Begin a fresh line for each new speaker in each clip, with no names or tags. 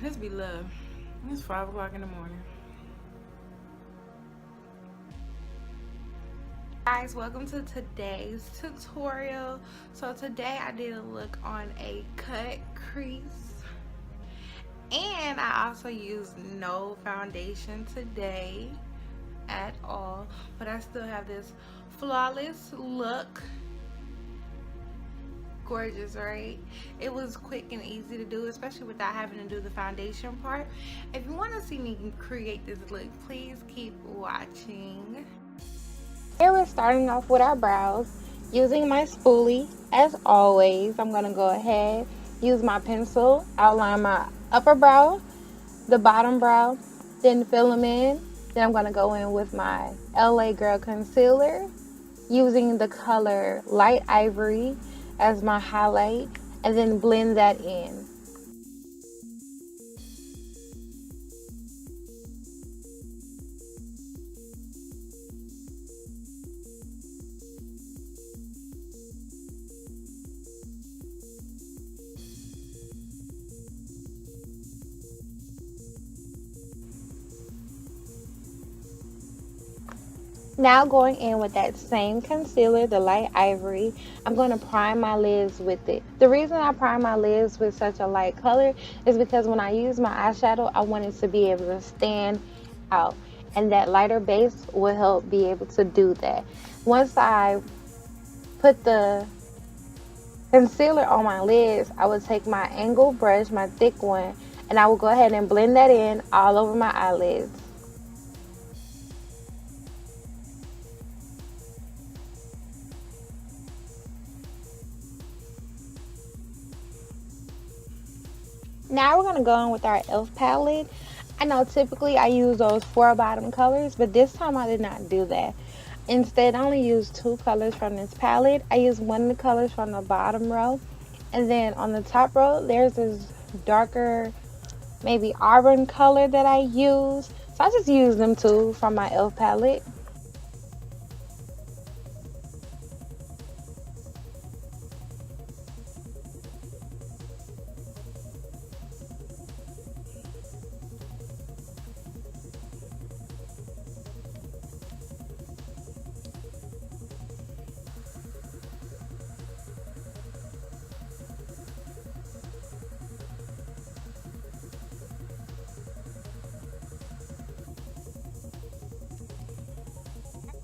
This be love. It's 5 o'clock in the morning. Guys, welcome to today's tutorial. So today I did a look on a cut crease, and I also used no foundation today at all, but I still have this flawless look. Gorgeous, right? It was quick and easy to do, especially without having to do the foundation part. If you want to see me create this look, please keep watching. Here we're starting off with our brows. Using my spoolie, as always, I'm going to go ahead, use my pencil, outline my upper brow, the bottom brow, then fill them in. Then I'm going to go in with my LA Girl Concealer, using the color Light Ivory as my highlight, and then blend that in. Now going in with that same concealer, the Light Ivory, I'm going to prime my lids with it. The reason I prime my lids with such a light color is because when I use my eyeshadow, I want it to be able to stand out. And that lighter base will help be able to do that. Once I put the concealer on my lids, I would take my angled brush, my thick one, and I will go ahead and blend that in all over my eyelids. Now we're going to go in with our e.l.f. palette. I know typically I use those 4 bottom colors, but this time I did not do that. Instead, I only used 2 colors from this palette. I used one of the colors from the bottom row, and then on the top row, there's this darker, maybe auburn color that I use. So I just used them 2 from my e.l.f. palette.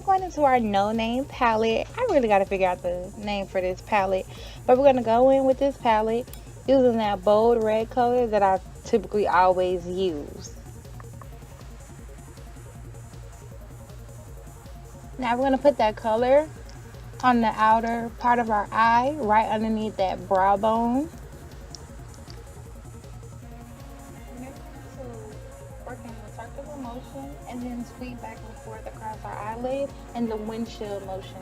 Going into our no name palette. I really got to figure out the name for this palette, but we're going to go in with this palette using that bold red color that I typically always use. Now we're going to put that color on the outer part of our eye, right underneath that brow bone. Remember to work in the circular motion and then sweep back and forth across our eyelid and the windshield motion.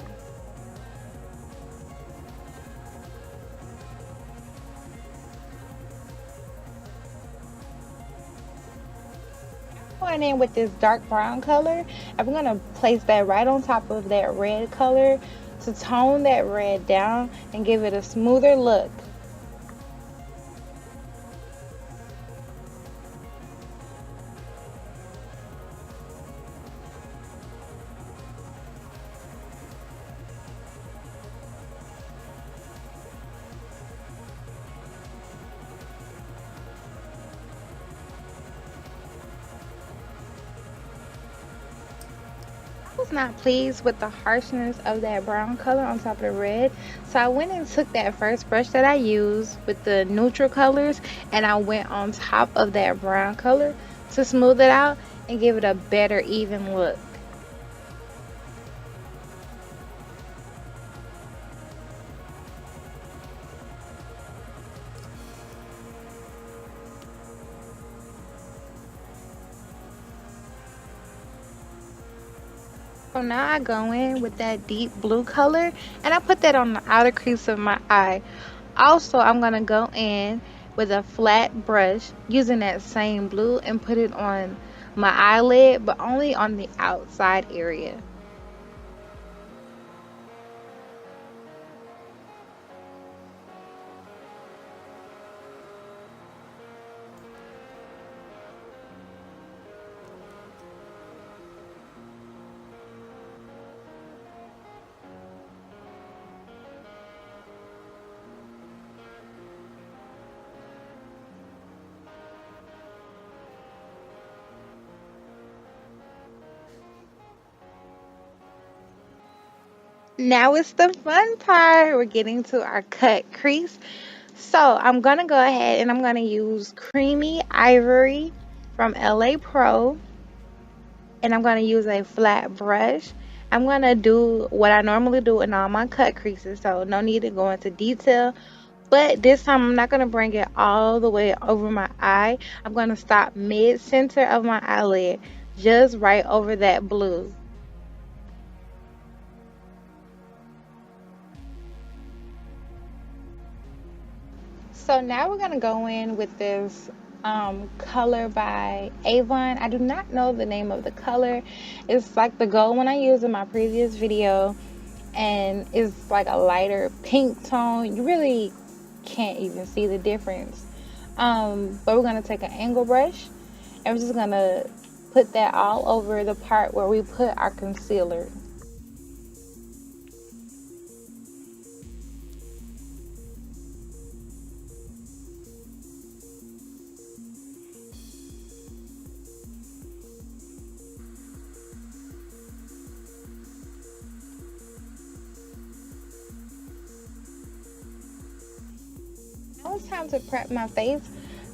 Going in with this dark brown color, and we're going to place that right on top of that red color to tone that red down and give it a smoother look. I was not pleased with the harshness of that brown color on top of the red, so I went and took that first brush that I used with the neutral colors, and I went on top of that brown color to smooth it out and give it a better even look. So now I go in with that deep blue color, and I put that on the outer crease of my eye. Also, I'm going to go in with a flat brush using that same blue and put it on my eyelid, but only on the outside area. Now it's the fun part. We're getting to our cut crease. So I'm going to go ahead and I'm going to use Creamy Ivory from LA Pro. And I'm going to use a flat brush. I'm going to do what I normally do in all my cut creases. So no need to go into detail. But this time I'm not going to bring it all the way over my eye. I'm going to stop mid-center of my eyelid. Just right over that blue. So now we're gonna go in with this color by Avon. I do not know the name of the color. It's like the gold one I used in my previous video, and it's like a lighter pink tone. You really can't even see the difference. But we're gonna take an angle brush and we're just gonna put that all over the part where we put our concealer. Now it's time to prep my face.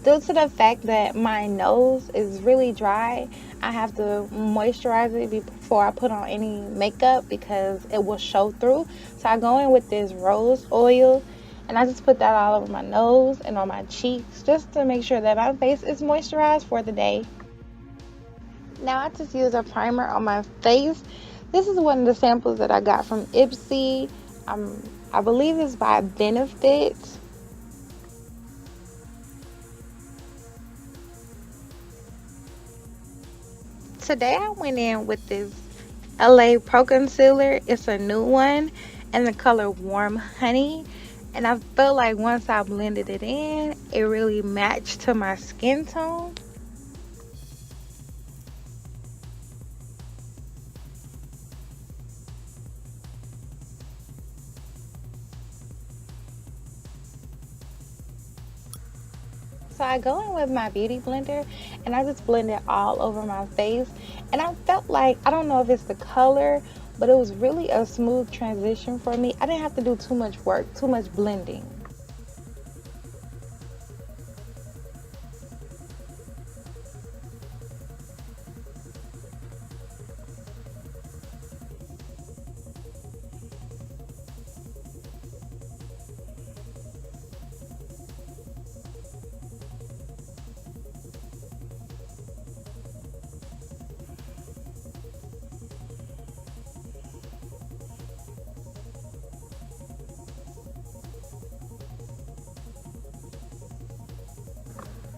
Due to the fact that my nose is really dry, I have to moisturize it before I put on any makeup because it will show through. So I go in with this rose oil and I just put that all over my nose and on my cheeks just to make sure that my face is moisturized for the day. Now I just use a primer on my face. This is one of the samples that I got from Ipsy. I believe it's by Benefit. Today I went in with this LA Pro Concealer. It's a new one and the color Warm Honey. And I felt like once I blended it in, it really matched to my skin tone. So I go in with my beauty blender and I just blend it all over my face. And I felt like, I don't know if it's the color, but it was really a smooth transition for me. I didn't have to do too much work, too much blending.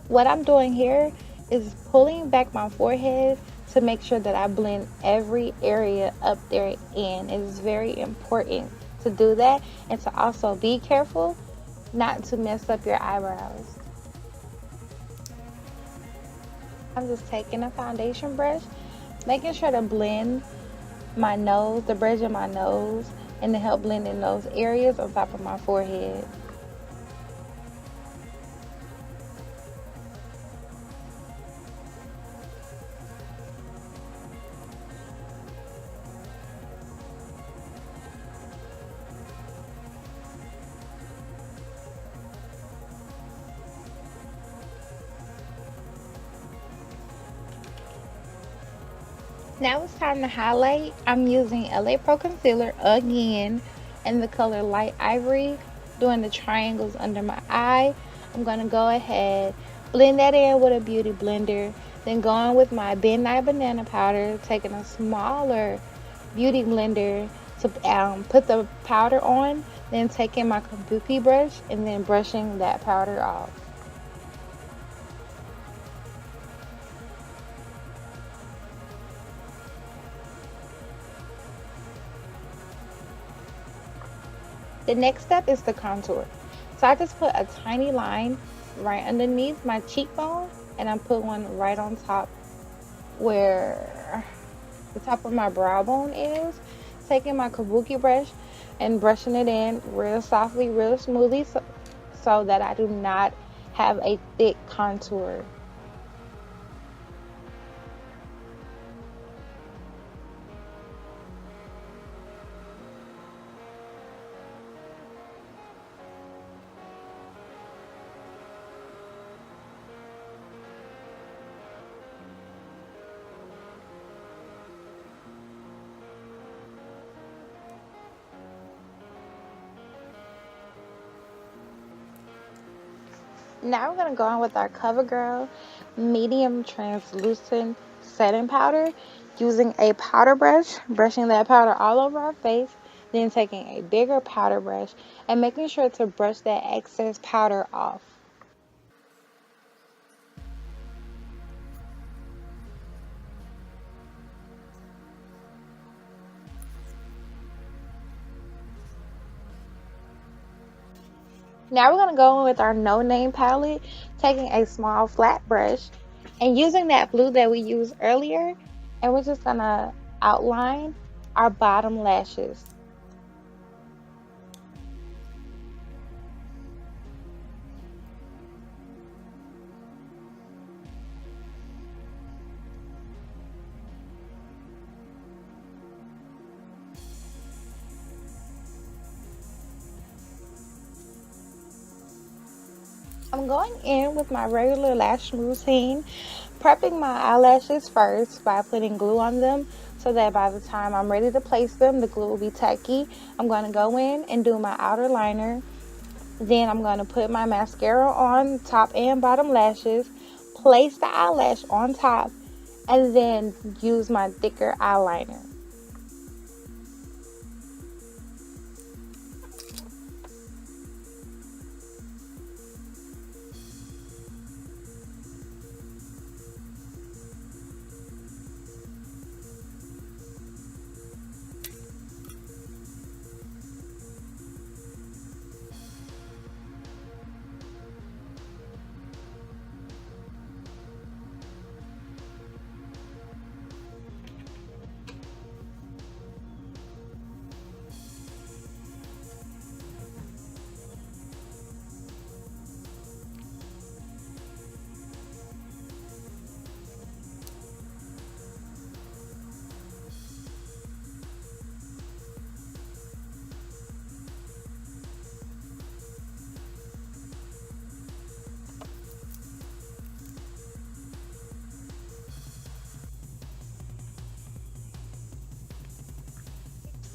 What I'm doing here is pulling back my forehead to make sure that I blend every area up there in. It is very important to do that and to also be careful not to mess up your eyebrows. I'm just taking a foundation brush, making sure to blend my nose, the bridge of my nose, and to help blend in those areas on top of my forehead. Now it's time to highlight. I'm using LA Pro Concealer again in the color Light Ivory, doing the triangles under my eye. I'm going to go ahead, blend that in with a beauty blender, then going with my Midnight Banana Powder, taking a smaller beauty blender to put the powder on, then taking my kabuki brush and then brushing that powder off. The next step is the contour. So I just put a tiny line right underneath my cheekbone and I put one right on top where the top of my brow bone is. Taking my kabuki brush and brushing it in real softly, real smoothly so that I do not have a thick contour. Now we're going to go on with our CoverGirl medium translucent setting powder, using a powder brush, brushing that powder all over our face, then taking a bigger powder brush and making sure to brush that excess powder off. Now we're going to go in with our No Name palette, taking a small flat brush and using that blue that we used earlier, and we're just going to outline our bottom lashes. I'm going in with my regular lash routine, prepping my eyelashes first by putting glue on them so that by the time I'm ready to place them, the glue will be tacky. I'm going to go in and do my outer liner. Then I'm going to put my mascara on top and bottom lashes, place the eyelash on top, and then use my thicker eyeliner.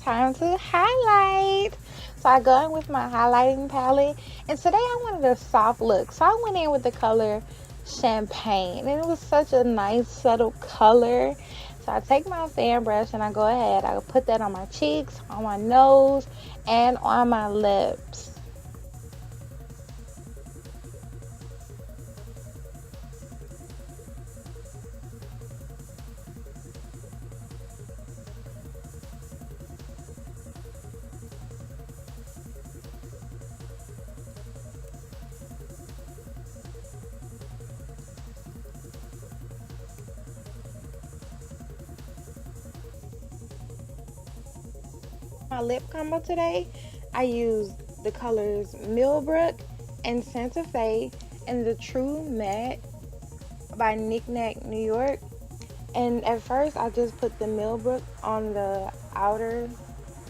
Time to highlight. So I go in with my highlighting palette, and today I wanted a soft look, so I went in with the color Champagne, and it was such a nice subtle color. So I take my fan brush and I go ahead, I put that on my cheeks, on my nose, and on my lips. My lip combo today, I used the colors Millbrook and Santa Fe and the True Matte by Knick Knack New York. And at first I just put the Millbrook on the outer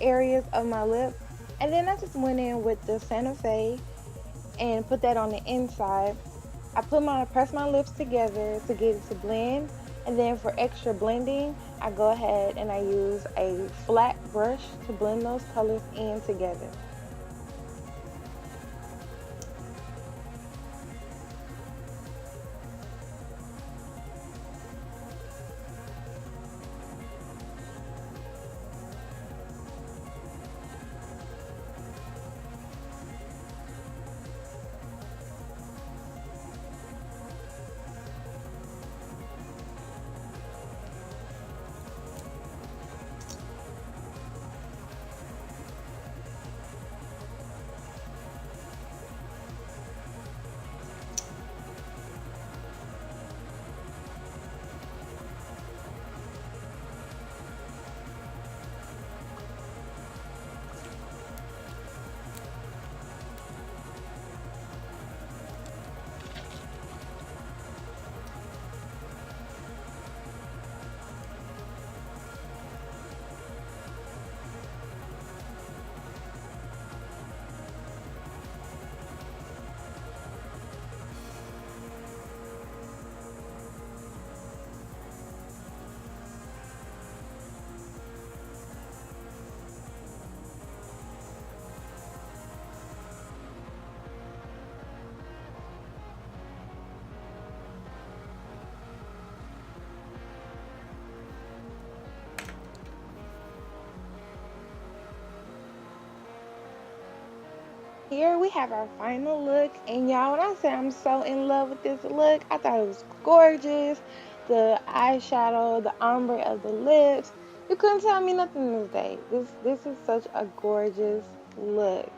areas of my lip, and then I just went in with the Santa Fe and put that on the inside. I press my lips together to get it to blend, and then for extra blending, I go ahead and I use a flat brush to blend those colors in together. Here we have our final look, and y'all, when I say I'm so in love with this look, I thought it was gorgeous. The eyeshadow, the ombre of the lips, you couldn't tell me nothing this day. This is such a gorgeous look.